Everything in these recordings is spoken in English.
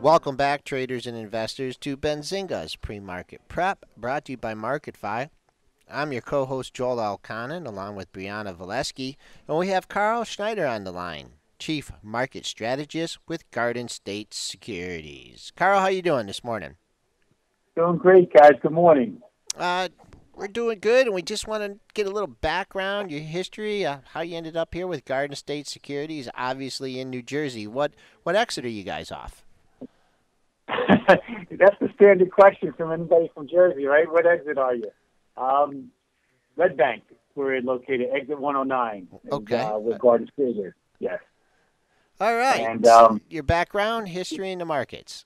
Welcome back, traders and investors, to Benzinga's pre-market prep, brought to you by MarketFi. I'm your co-host Joel Alconin, along with Brianna Valesky, and we have Karl Snyder on the line, Chief Market Strategist with Garden State Securities. Karl, how you doing this morning? Doing great, guys. Good morning. We're doing good, and we just want to get a little background, your history, how you ended up here with Garden State Securities, obviously in New Jersey. What exit are you guys off? That's the standard question from anybody from Jersey, right? What exit are you? Red Bank, we're located, exit 109. Okay. With Garden State. Yes. All right. And your background, history in the markets.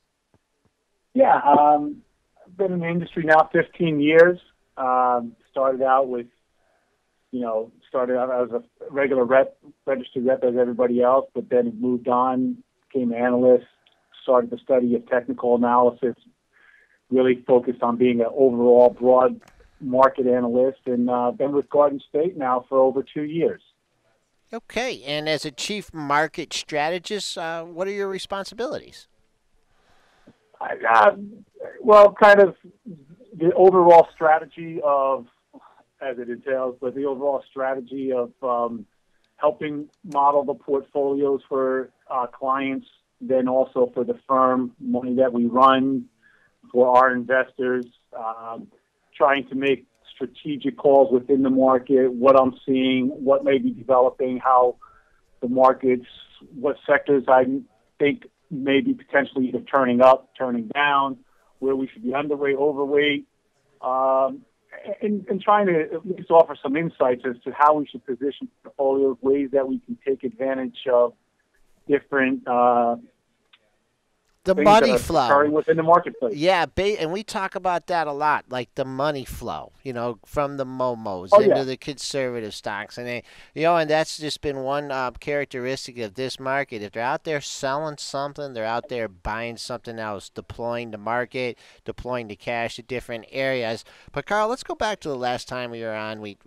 Yeah, I've been in the industry now 15 years. Started out as a regular registered rep as everybody else, but then moved on, became an analyst, started the study of technical analysis, really focused on being an overall broad market analyst, and been with Garden State now for over 2 years. Okay, and as a chief market strategist, what are your responsibilities? Well, kind of the overall strategy of, as it entails, but the overall strategy of helping model the portfolios for clients, then also for the firm, money that we run for our investors, trying to make strategic calls within the market, what I'm seeing, what may be developing, how the markets, what sectors I think may be potentially either turning up, turning down, where we should be underweight, overweight, and trying to at least offer some insights as to how we should position portfolios, ways that we can take advantage of different The things money that are flow. occurring within the marketplace. Yeah, and we talk about that a lot, like the money flow, from the momos Oh, into yeah. the conservative stocks. And that's just been one characteristic of this market. If they're out there selling something, they're out there buying something else, deploying the market, deploying the cash to different areas. But Karl, let's go back to the last time we were on. We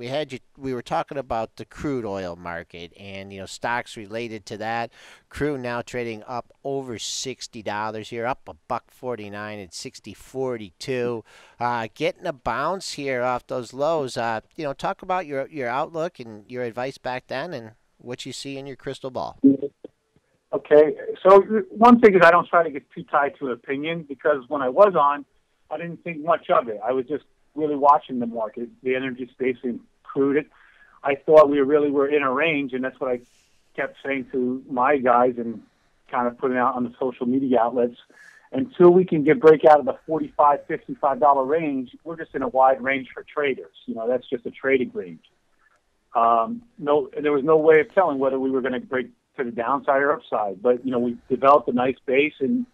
were talking about the crude oil market and, stocks related to that. Crude now trading up over $60 here, up $1.49 at 60.42. Getting a bounce here off those lows. Talk about your outlook and your advice back then and what you see in your crystal ball. Okay, so one thing is I don't try to get too tied to an opinion, because when I was on, I didn't think much of it. I was just really watching the market, the energy space, and crude. I thought we really were in a range, and that's what I kept saying to my guys and kind of putting out on the social media outlets. Until we can break out of the $45, $55 range, we're just in a wide range for traders. That's just a trading range. There was no way of telling whether we were going to break to the downside or upside. But, we developed a nice base, and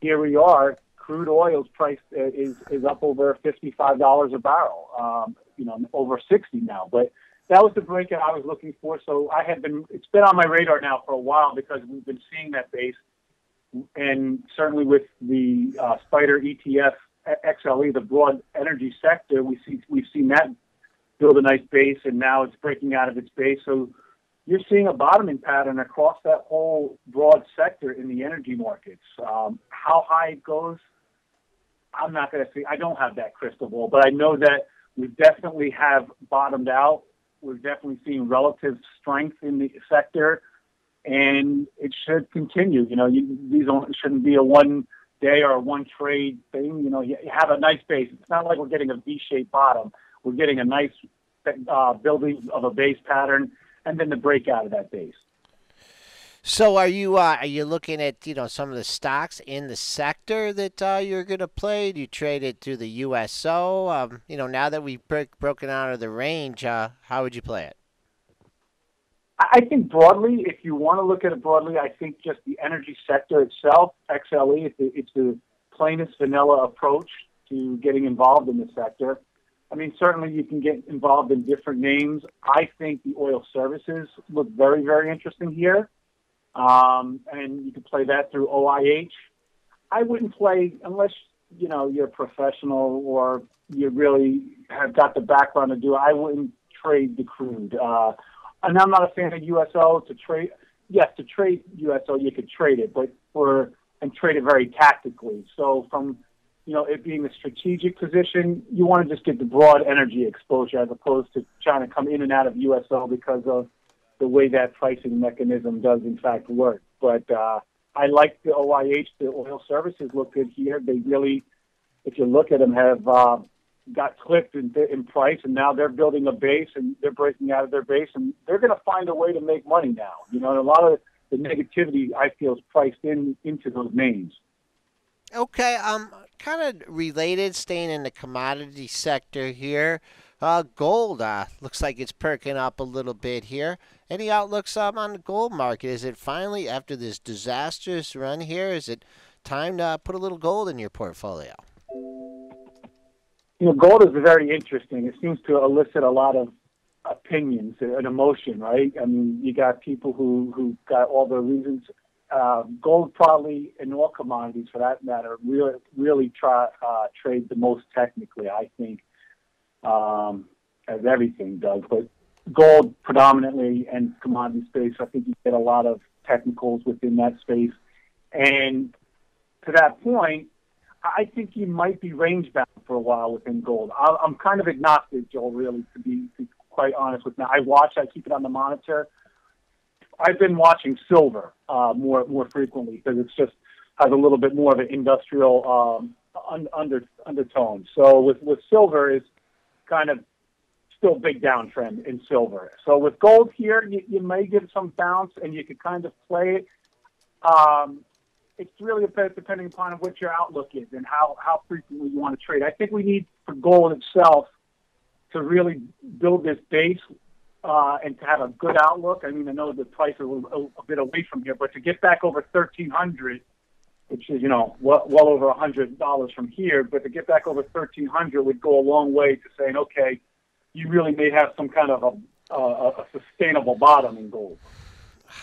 here we are. Crude oil's price is up over $55 a barrel, over 60 now. But that was the breakout I was looking for. So it's been on my radar now for a while, because we've been seeing that base. And certainly with the Spider ETF XLE, the broad energy sector, we've seen that build a nice base, and now it's breaking out of its base. So you're seeing a bottoming pattern across that whole broad sector in the energy markets. How high it goes, I'm not going to say. I don't have that crystal ball, but I know that we definitely have bottomed out. We're definitely seeing relative strength in the sector, and it should continue. These shouldn't be a one day or a one trade thing. You have a nice base. It's not like we're getting a V-shaped bottom. We're getting a nice building of a base pattern, and then the breakout of that base. So are you looking at some of the stocks in the sector that you're going to play? Do you trade it through the USO? Now that we've broken out of the range, how would you play it? I think broadly, if you want to look at it broadly, I think just the energy sector itself, XLE, it's the plainest vanilla approach to getting involved in the sector. I mean, certainly you can get involved in different names. I think the oil services look very, very interesting here. And you can play that through OIH. I wouldn't play unless, you're a professional or you really have got the background to do it. I wouldn't trade the crude. And I'm not a fan of USO to trade. Yes, to trade USO, you could trade it. But for and trade it very tactically. So from it being a strategic position, you want to just get the broad energy exposure as opposed to trying to come in and out of USO because of the way that pricing mechanism does in fact work. But I like the OIH. The oil services look good here. They really, if you look at them, have got clipped in price, and now they're building a base, and they're breaking out of their base, and they're going to find a way to make money now. And a lot of the negativity I feel is priced into those names. Okay, kind of related, staying in the commodity sector here. Gold looks like it's perking up a little bit here. Any outlooks on the gold market? Is it finally, after this disastrous run here, is it time to put a little gold in your portfolio? Gold is very interesting. It seems to elicit a lot of opinions and emotion, right? I mean, you got people who got all the reasons. Gold probably, and all commodities for that matter, really trade the most technically, I think, as everything does. But gold predominantly and commodity space, I think you get a lot of technicals within that space. And to that point, I think you might be range bound for a while within gold. I'm kind of agnostic, Joel, really, to be quite honest with you. I keep it on the monitor. I've been watching silver more frequently because it's just has a little bit more of an industrial undertone. So with silver is kind of still big downtrend in silver. So with gold here, you may get some bounce and you could kind of play it. It's really depending upon what your outlook is and how frequently you want to trade. I think we need for gold itself to really build this base and to have a good outlook. I mean, I know the price is a bit away from here, but to get back over 1,300, which is well over $100 from here, but to get back over 1,300 would go a long way to saying, okay, you really may have some kind of a sustainable bottom in gold.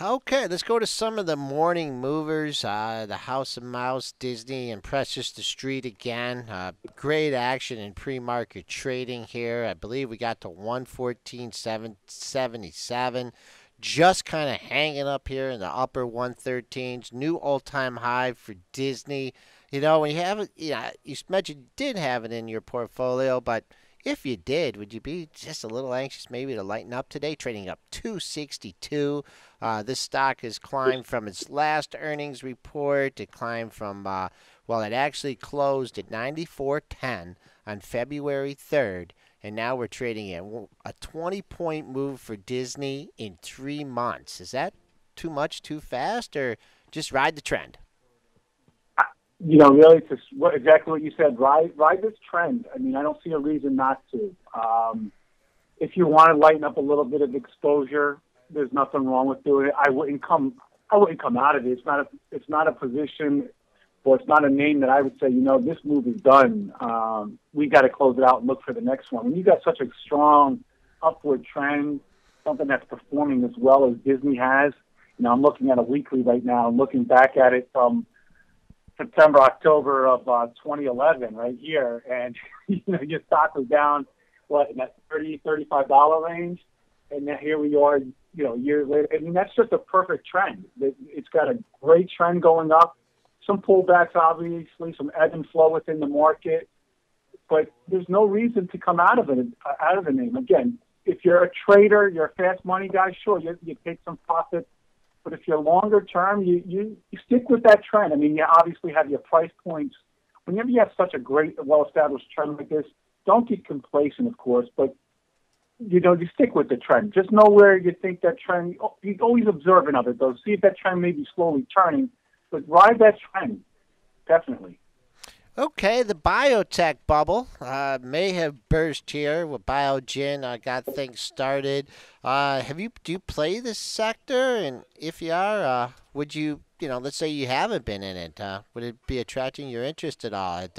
Okay, let's go to some of the morning movers. The House of Mouse, Disney, and Precious the Street again. Great action in pre-market trading here. I believe we got to 114.77. Just kind of hanging up here in the upper 113s. New all-time high for Disney. When you have it, you mentioned you did have it in your portfolio, but if you did, would you be just a little anxious maybe to lighten up today? Trading up 262. This stock has climbed from its last earnings report. It climbed from, it actually closed at 94.10 on February 3rd. And now we're trading at a 20-point move for Disney in 3 months. Is that too much, too fast, or just ride the trend? Really, exactly what you said. Ride this trend. I mean, I don't see a reason not to. If you want to lighten up a little bit of exposure, there's nothing wrong with doing it. I wouldn't come out of it. It's not a position, or it's not a name that I would say, this move is done. We got to close it out and look for the next one. When you got such a strong upward trend, something that's performing as well as Disney has. I'm looking at a weekly right now and looking back at it from September, October of 2011 right here. And, your stock was down, in that $30, $35 range. And now here we are, years later. I mean, that's just a perfect trend. It's got a great trend going up. Some pullbacks, obviously, some ebb and flow within the market. But there's no reason to come out of the name. Again, if you're a trader, you're a fast money guy, sure, you take some profit. But if you're longer term, you stick with that trend. I mean, you obviously have your price points. Whenever you have such a great, well-established trend like this, don't get complacent, of course, but you stick with the trend. Just know where you think that trend. You always observant of it, though. See if that trend may be slowly turning, but ride that trend, definitely. Okay, the biotech bubble may have burst here with Biogen. Got things started. Do you play this sector? And if you are, would you, let's say you haven't been in it, would it be attracting your interest at all? It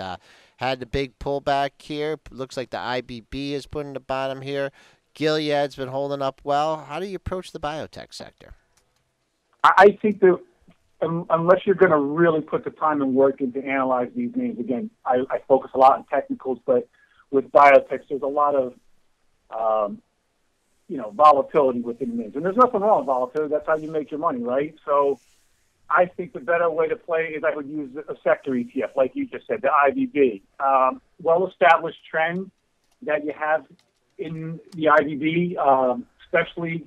had the big pullback here. Looks like the IBB is putting the bottom here. Gilead's been holding up well. How do you approach the biotech sector? I think that unless you're going to really put the time and work into analyze these names, again, I focus a lot on technicals, but with biotechs, there's a lot of, volatility within the names. And there's nothing wrong with volatility. That's how you make your money, right? So I think the better way to play is I would use a sector ETF, like you just said, the IVB. Well-established trend that you have in the IVB, especially,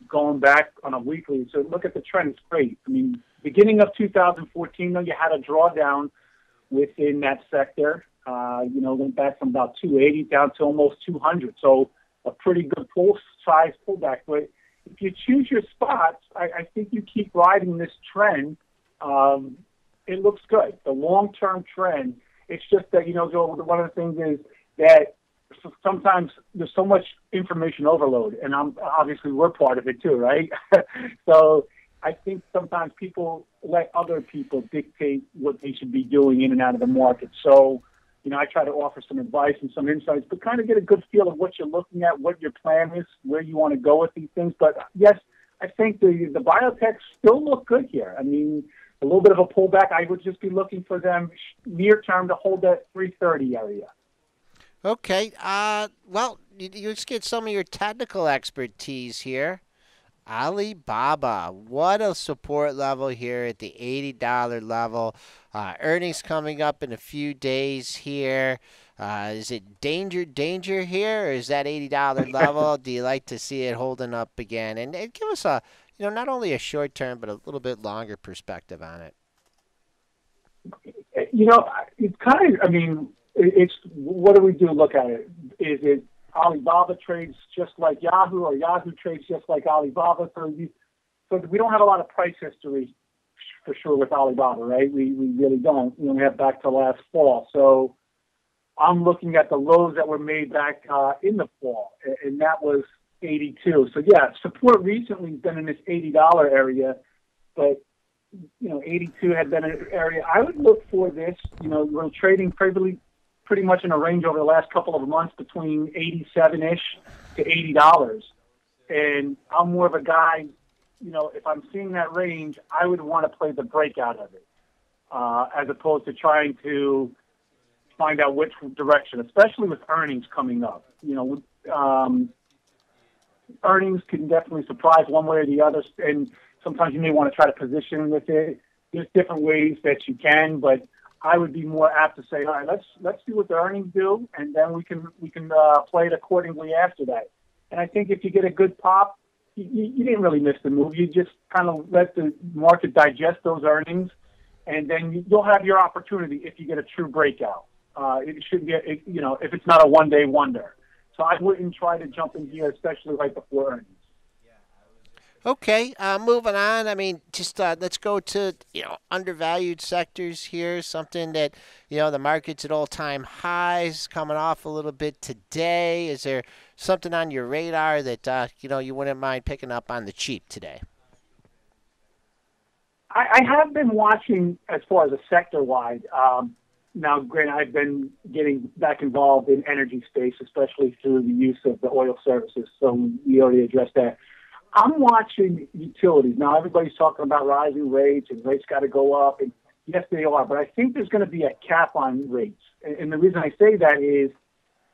going back on a weekly. So look at the trend. It's great. I mean, beginning of 2014, though, you had a drawdown within that sector. Went back from about 280 down to almost 200. So a pretty good size pullback. But if you choose your spots, I think you keep riding this trend. It looks good. The long-term trend. It's just that, Joe, one of the things is that sometimes there's so much information overload, and obviously we're part of it too, right? So I think sometimes people let other people dictate what they should be doing in and out of the market. So, I try to offer some advice and some insights, but kind of get a good feel of what you're looking at, what your plan is, where you want to go with these things. But yes, I think the biotechs still look good here. I mean, a little bit of a pullback. I would just be looking for them near term to hold that 330 area. Okay. Well, you just get some of your technical expertise here. Alibaba, what a support level here at the $80 level. Earnings coming up in a few days here. Is it danger here, or is that $80 level? Do you like to see it holding up again? And give us a, not only a short term, but a little bit longer perspective on it. It's kind of, it's, what do we do? Look at it. Is it Alibaba trades just like Yahoo, or Yahoo trades just like Alibaba? So we don't have a lot of price history for sure with Alibaba, right? We really don't. We only have back to last fall. So I'm looking at the lows that were made back in the fall, and that was 82. So yeah, support recently has been in this $80 area, but 82 had been an area. I would look for this. We're trading pretty much in a range over the last couple of months between 87-ish to $80. And I'm more of a guy, if I'm seeing that range, I would want to play the breakout of it, as opposed to trying to find out which direction, especially with earnings coming up. Earnings can definitely surprise one way or the other, and sometimes you may want to try to position with it. There's different ways that you can, but I would be more apt to say, all right, let's see what the earnings do, and then we can play it accordingly after that. And I think if you get a good pop, you didn't really miss the move. You just kind of let the market digest those earnings, and then you'll have your opportunity if you get a true breakout. It should be, if it's not a one-day wonder. So I wouldn't try to jump in here, especially right before earnings. Okay, moving on. Just let's go to undervalued sectors here. Something that the market's at all-time highs, coming off a little bit today. Is there something on your radar that you wouldn't mind picking up on the cheap today? I have been watching as far as a sector-wide. Now, granted, I've been getting back involved in energy space, especially through the use of the oil services. So we already addressed that. I'm watching utilities. Now, everybody's talking about rising rates, and rates got to go up. And yes, they are. But I think there's going to be a cap on rates. And the reason I say that is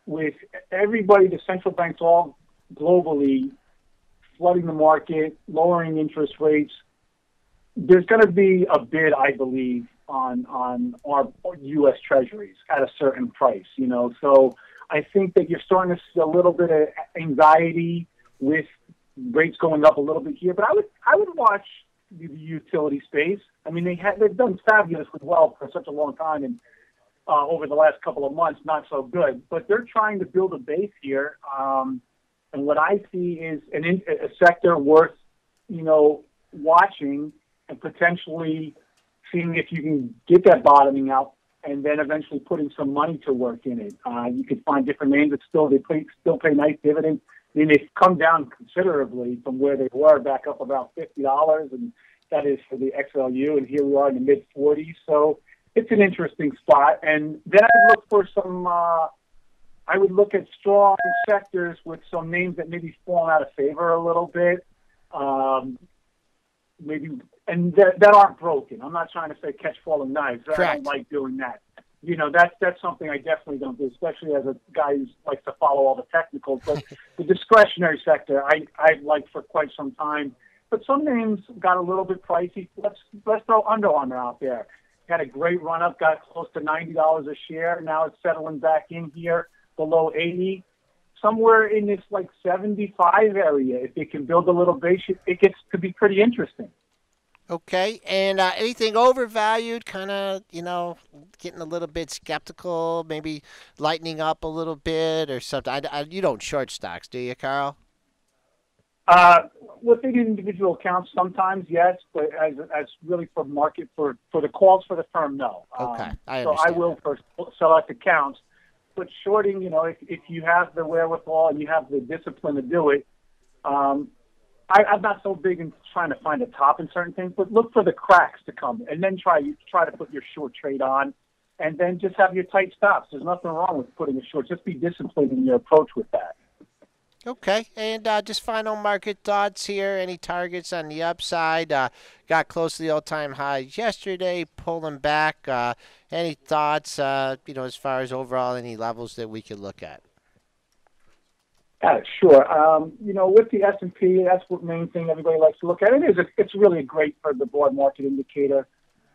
with everybody, the central banks all globally flooding the market, lowering interest rates, there's going to be a bid, I believe, on our U.S. Treasuries at a certain price. So I think that you're starting to see a little bit of anxiety with rates going up a little bit here, but I would watch the utility space. They've done fabulously well for such a long time, and over the last couple of months, not so good. But they're trying to build a base here, and what I see is a sector worth watching and potentially seeing if you can get that bottoming out, and then eventually putting some money to work in it. You could find different names that still pay nice dividends. They've come down considerably from where they were, back up about $50, and that is for the XLU, and here we are in the mid-40s. So it's an interesting spot. And then I would look at strong sectors with some names that maybe fall out of favor a little bit, that aren't broken. I'm not trying to say catch falling knives. Correct. I don't like doing that. That's something I definitely don't do, especially as a guy who likes to follow all the technicals. But the discretionary sector, I've liked for quite some time. but some names got a little bit pricey. Let's throw Under Armour out there. Had a great run up, got close to $90 a share. Now it's settling back in here below 80. Somewhere in this like 75 area, if it can build a little base, it gets to be pretty interesting. Okay, and anything overvalued, kind of, getting a little bit skeptical, maybe lightening up a little bit or something. You don't short stocks, do you, Carl? Uh, Within individual accounts, sometimes yes, but as really for market for the calls for the firm, no. Okay, I So I understand will that. for select accounts, but shorting, if you have the wherewithal and you have the discipline to do it, I'm not so big in trying to find a top in certain things, but look for the cracks to come, and then try to put your short trade on, and then just have your tight stops. There's nothing wrong with putting a short. Just be disciplined in your approach with that. Okay, and just final market thoughts here. Any targets on the upside? Got close to the all-time highs yesterday, pulling back. Any thoughts, as far as overall any levels that we could look at? Yeah, sure. With the S&P, that's the main thing everybody likes to look at. It's really great for the broad market indicator.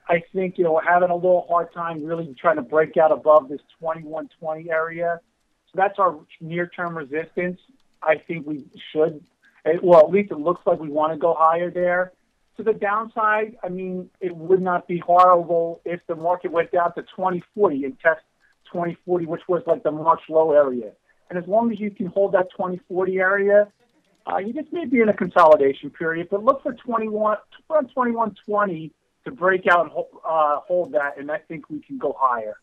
I think, we're having a little hard time really trying to break out above this 2120 area. So that's our near-term resistance. I think we should, well, at least it looks like we want to go higher there. To the downside, I mean, it would not be horrible if the market went down to 2040 and test 2040, which was like the March low area. And as long as you can hold that 2040 area, you just may be in a consolidation period. But look for 2120 to break out and hold that, and I think we can go higher.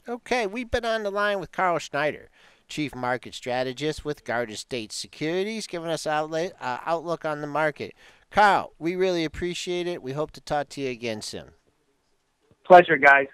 Okay, we've been on the line with Karl Snyder, Chief Market Strategist with Garden State Securities, giving us outlook on the market. Carl, we really appreciate it. We hope to talk to you again soon. Pleasure, guys.